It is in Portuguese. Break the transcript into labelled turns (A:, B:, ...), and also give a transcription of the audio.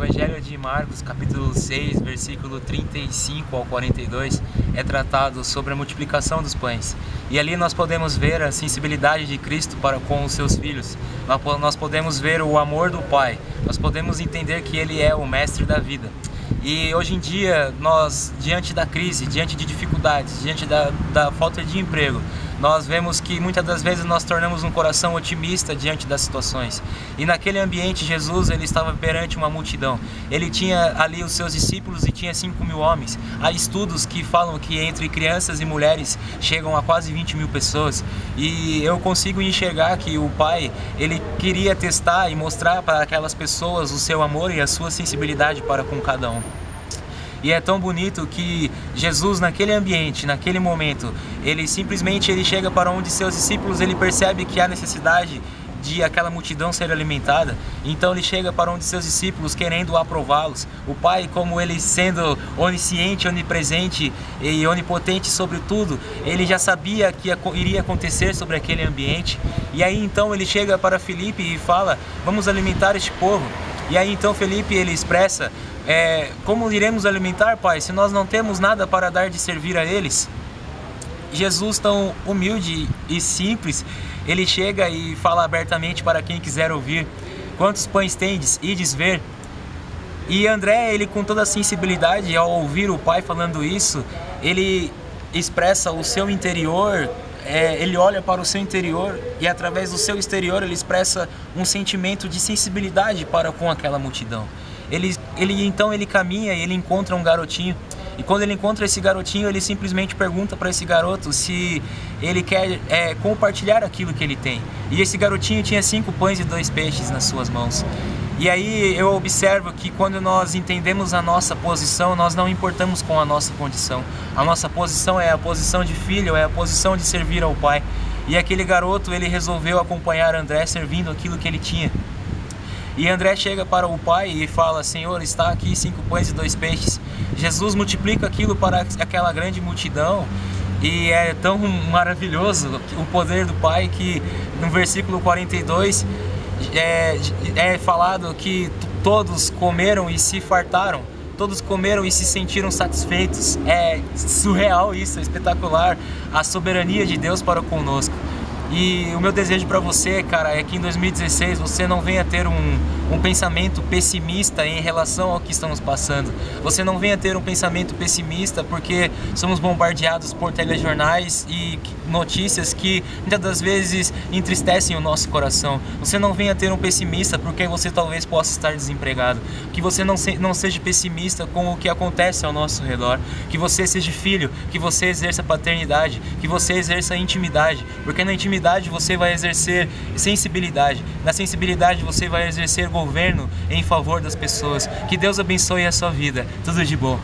A: Evangelho de Marcos, capítulo 6, versículo 35 ao 42, é tratado sobre a multiplicação dos pães. E ali nós podemos ver a sensibilidade de Cristo para com os seus filhos. Nós podemos ver o amor do Pai. Nós podemos entender que Ele é o mestre da vida. E hoje em dia, nós, diante da crise, diante de dificuldades, diante da falta de emprego, nós vemos que muitas das vezes nós tornamos um coração otimista diante das situações. E naquele ambiente, Jesus, ele estava perante uma multidão. Ele tinha ali os seus discípulos e tinha 5.000 homens. Há estudos que falam que entre crianças e mulheres chegam a quase 20.000 pessoas. E eu consigo enxergar que o Pai, ele queria testar e mostrar para aquelas pessoas o seu amor e a sua sensibilidade para com cada um. E é tão bonito que Jesus, naquele ambiente, naquele momento, ele simplesmente chega para um de seus discípulos, ele percebe que há necessidade de aquela multidão ser alimentada, então ele chega para um de seus discípulos querendo aprová-los. O Pai, como ele sendo onisciente, onipresente e onipotente sobre tudo, ele já sabia que iria acontecer sobre aquele ambiente. E aí então ele chega para Filipe e fala: vamos alimentar este povo. E aí então Filipe ele expressa: como iremos alimentar, Pai, se nós não temos nada para dar de servir a eles? Jesus, tão humilde e simples, ele chega e fala abertamente para quem quiser ouvir: quantos pães tendes? Ides ver. E André, ele com toda a sensibilidade, ao ouvir o Pai falando isso, ele expressa o seu interior. Ele olha para o seu interior e através do seu exterior ele expressa um sentimento de sensibilidade para com aquela multidão. Então ele caminha e ele encontra um garotinho. E quando ele encontra esse garotinho, ele simplesmente pergunta para esse garoto se ele quer compartilhar aquilo que ele tem. E esse garotinho tinha 5 pães e 2 peixes nas suas mãos. E aí eu observo que quando nós entendemos a nossa posição, nós não importamos com a nossa condição. A nossa posição é a posição de filho, é a posição de servir ao Pai. E aquele garoto, ele resolveu acompanhar André servindo aquilo que ele tinha. E André chega para o Pai e fala: Senhor, está aqui 5 pães e 2 peixes. Jesus multiplica aquilo para aquela grande multidão. E é tão maravilhoso o poder do Pai que no versículo 42 é falado que todos comeram e se fartaram. Todos comeram e se sentiram satisfeitos. É surreal isso, é espetacular a soberania de Deus para conosco. E o meu desejo para você, cara, é que em 2016 você não venha ter um pensamento pessimista em relação ao que estamos passando. Você não venha ter um pensamento pessimista porque somos bombardeados por telejornais e notícias que muitas das vezes entristecem o nosso coração. Você não venha ter um pessimista porque você talvez possa estar desempregado. Que você não seja pessimista com o que acontece ao nosso redor. Que você seja filho, que você exerça paternidade, que você exerça intimidade, porque na intimidade você vai exercer sensibilidade. Na sensibilidade você vai exercer governo em favor das pessoas. Que Deus abençoe a sua vida. Tudo de bom.